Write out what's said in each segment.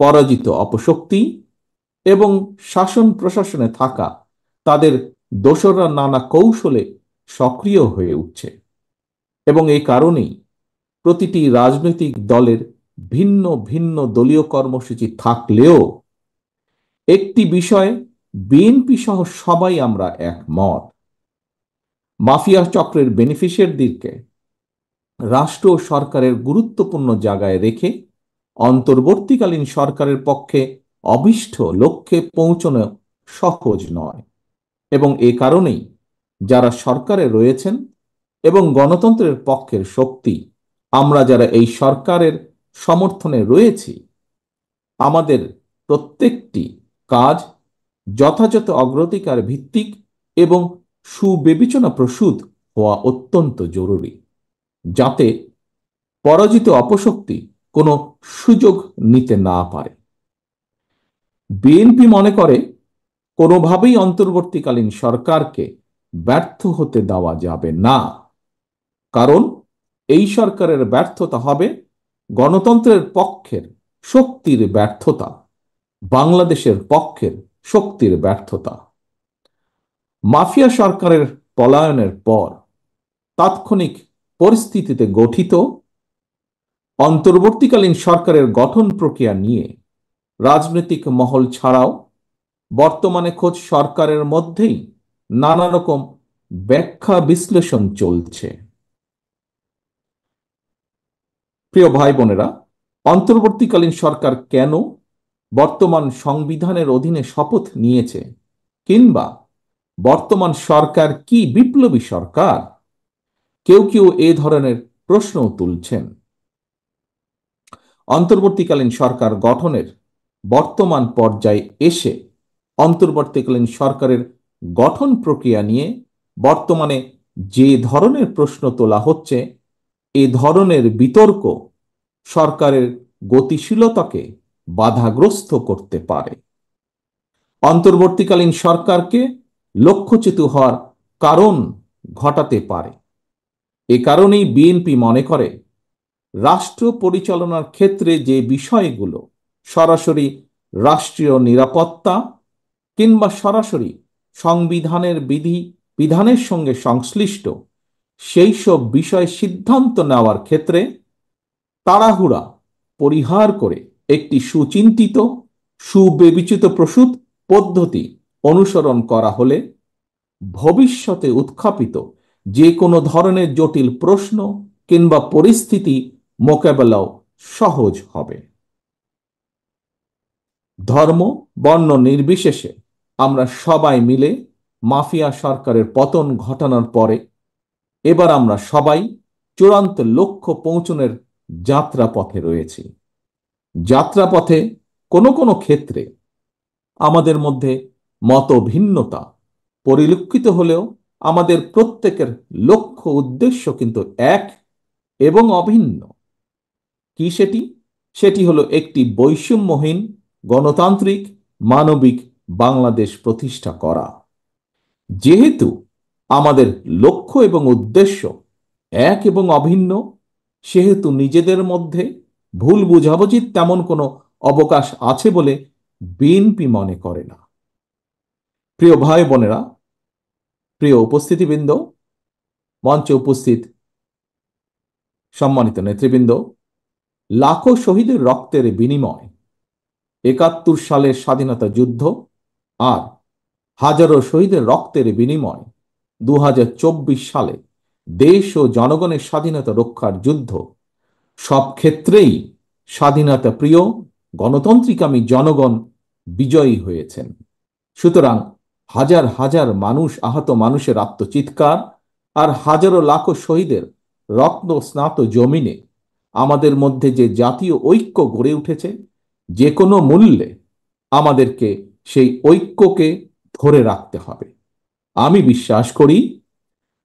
পরাজিত অপশক্তি এবং শাসন প্রশাসনে থাকা তাদের দোসররা নানা কৌশলে সক্রিয় হয়ে উঠছে। এবং এই কারণেই প্রতিটি রাজনৈতিক দলের ভিন্ন ভিন্ন দলীয় কর্মসূচি থাকলেও একটি বিষয়ে বিএনপি সহ সবাই আমরা একমত, মাফিয়া চক্রের বেনিফিশিয়ারদেরকে রাষ্ট্র ও সরকারের গুরুত্বপূর্ণ জায়গায় রেখে অন্তর্বর্তীকালীন সরকারের পক্ষে অভীষ্ট লক্ষ্যে পৌঁছানো সহজ নয়। এবং এ কারণেই যারা সরকারে রয়েছেন এবং গণতন্ত্রের পক্ষের শক্তি, আমরা যারা এই সরকারের সমর্থনে রয়েছি, আমাদের প্রত্যেকটি কাজ যথাযথ অগ্রাধিকার ভিত্তিক এবং সুবিবেচনা প্রসূত হওয়া অত্যন্ত জরুরি, যাতে পরাজিত অপশক্তি কোনো সুযোগ নিতে না পারে। বিএনপি মনে করে কোনোভাবেই অন্তর্বর্তীকালীন সরকারকে ব্যর্থ হতে দেওয়া যাবে না, কারণ এই সরকারের ব্যর্থতা হবে গণতন্ত্রের পক্ষের শক্তির ব্যর্থতা, বাংলাদেশের পক্ষের শক্তির ব্যর্থতা। মাফিয়া সরকারের পলায়নের পর তাৎক্ষণিক পরিস্থিতিতে গঠিত অন্তর্বর্তীকালীন সরকারের গঠন প্রক্রিয়া নিয়ে রাজনৈতিক মহল ছাড়াও বর্তমানে খোদ সরকারের মধ্যেই নানা রকম ব্যাখ্যা বিশ্লেষণ চলছে। প্রিয় ভাই বোনেরা, অন্তর্বর্তীকালীন সরকার কেন বর্তমান সংবিধানের অধীনে শপথ নিয়েছে, কিংবা বর্তমান সরকার কি বিপ্লবী সরকার, কেউ কেউ এ ধরনের প্রশ্ন তুলছেন। অন্তর্বর্তীকালীন সরকার গঠনের বর্তমান পর্যায়ে এসে অন্তর্বর্তীকালীন সরকারের গঠন প্রক্রিয়া নিয়ে বর্তমানে যে ধরনের প্রশ্ন তোলা হচ্ছে, এ ধরনের বিতর্ক সরকারের গতিশীলতাকে বাধাগ্রস্ত করতে পারে, অন্তর্বর্তীকালীন সরকারকে লক্ষ্যচ্যুত হওয়ার কারণ ঘটাতে পারে। এ কারণেই বিএনপি মনে করে রাষ্ট্র পরিচালনার ক্ষেত্রে যে বিষয়গুলো সরাসরি রাষ্ট্রীয় নিরাপত্তা কিংবা সরাসরি সংবিধানের বিধানের সঙ্গে সংশ্লিষ্ট, সেই সব বিষয়ে সিদ্ধান্ত নেওয়ার ক্ষেত্রে তাড়াহুড়া পরিহার করে একটি সুচিন্তিত সুবিবেচিত প্রসূত পদ্ধতি অনুসরণ করা হলে ভবিষ্যতে উত্থাপিত যে কোনো ধরনের জটিল প্রশ্ন কিংবা পরিস্থিতি মোকাবেলাও সহজ হবে। ধর্ম বর্ণ নির্বিশেষে আমরা সবাই মিলে মাফিয়া সরকারের পতন ঘটানোর পরে এবার আমরা সবাই চূড়ান্ত লক্ষ্য পৌঁছনের যাত্রাপথে রয়েছি। যাত্রাপথে কোনো কোনো ক্ষেত্রে আমাদের মধ্যে মতভিন্নতা পরিলক্ষিত হলেও আমাদের প্রত্যেকের লক্ষ্য উদ্দেশ্য কিন্তু এক এবং অভিন্ন। কি সেটি? সেটি হলো একটি বৈষম্যহীন গণতান্ত্রিক মানবিক বাংলাদেশ প্রতিষ্ঠা করা। যেহেতু আমাদের লক্ষ্য এবং উদ্দেশ্য এক এবং অভিন্ন, সেহেতু নিজেদের মধ্যে ভুল বুঝাবুঝির তেমন কোনো অবকাশ আছে বলে বিএনপি মনে করে না। প্রিয় ভাই বোনেরা, প্রিয় উপস্থিতিবৃন্দ, মঞ্চে উপস্থিত সম্মানিত নেতৃবৃন্দ, লাখো শহীদের রক্তের বিনিময় ৭১ সালের স্বাধীনতা যুদ্ধ আর হাজারো শহীদের রক্তের বিনিময় ২০২৪ সালে দেশ ও জনগণের স্বাধীনতা রক্ষার যুদ্ধ, সব ক্ষেত্রেই স্বাধীনতা প্রিয় গণতন্ত্রিকামী জনগণ বিজয়ী হয়েছেন। সুতরাং হাজার হাজার মানুষ, আহত মানুষের আত্মচিৎকার আর হাজারো লাখো শহীদের রক্ত স্নাত জমিনে আমাদের মধ্যে যে জাতীয় ঐক্য গড়ে উঠেছে, যে কোনো মূল্যে আমাদেরকে সেই ঐক্যকে ধরে রাখতে হবে। আমি বিশ্বাস করি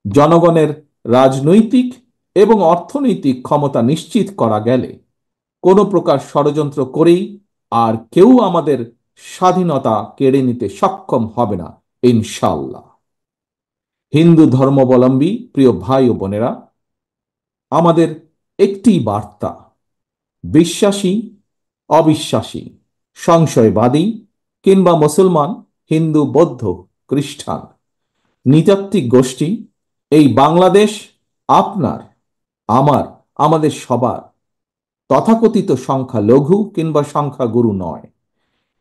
জনগণের রাজনৈতিক এবং অর্থনৈতিক ক্ষমতা নিশ্চিত করা গেলে কোনো প্রকার ষড়যন্ত্র করেই আর কেউ আমাদের স্বাধীনতা কেড়ে নিতে সক্ষম হবে না, ইনশাআল্লাহ। হিন্দু ধর্মাবলম্বী প্রিয় ভাই ও বোনেরা, আমাদের একটি বার্তা, বিশ্বাসী অবিশ্বাসী সংশয়বাদী কিংবা মুসলমান, হিন্দু, বৌদ্ধ, খ্রিস্টান, নৃতাত্ত্বিক গোষ্ঠী, এই বাংলাদেশ আপনার, আমার, আমাদের সবার। তথাকথিত সংখ্যালঘু কিংবা সংখ্যাগুরু নয়।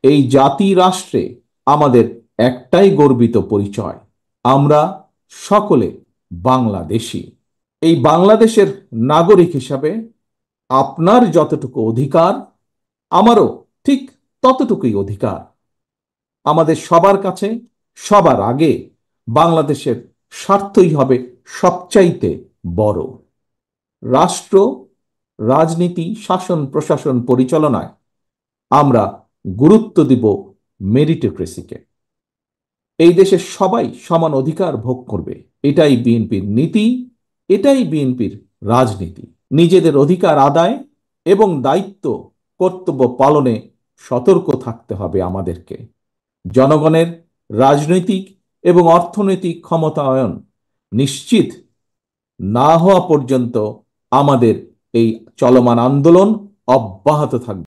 এই জাতি রাষ্ট্রে আমাদের একটাই গর্বিত পরিচয়, আমরা সকলে বাংলাদেশী। এই বাংলাদেশের নাগরিক হিসাবে আপনার যতটুকু অধিকার, আমারও ঠিক ততটুকুই অধিকার। আমাদের সবার কাছে সবার আগে বাংলাদেশের স্বার্থই হবে সবচাইতে বড়। রাষ্ট্র, রাজনীতি, শাসন প্রশাসন পরিচালনায় আমরা গুরুত্ব দিব মেরিটোক্রেসিকে। এই দেশের সবাই সমান অধিকার ভোগ করবে, এটাই বিএনপির নীতি, এটাই বিএনপির রাজনীতি। নিজেদের অধিকার আদায় এবং দায়িত্ব কর্তব্য পালনে সতর্ক থাকতে হবে আমাদেরকে। জনগণের রাজনৈতিক এবং অর্থনৈতিক ক্ষমতায়ন নিশ্চিত না হওয়া পর্যন্ত আমাদের এই চলমান আন্দোলন অব্যাহত থাকবে।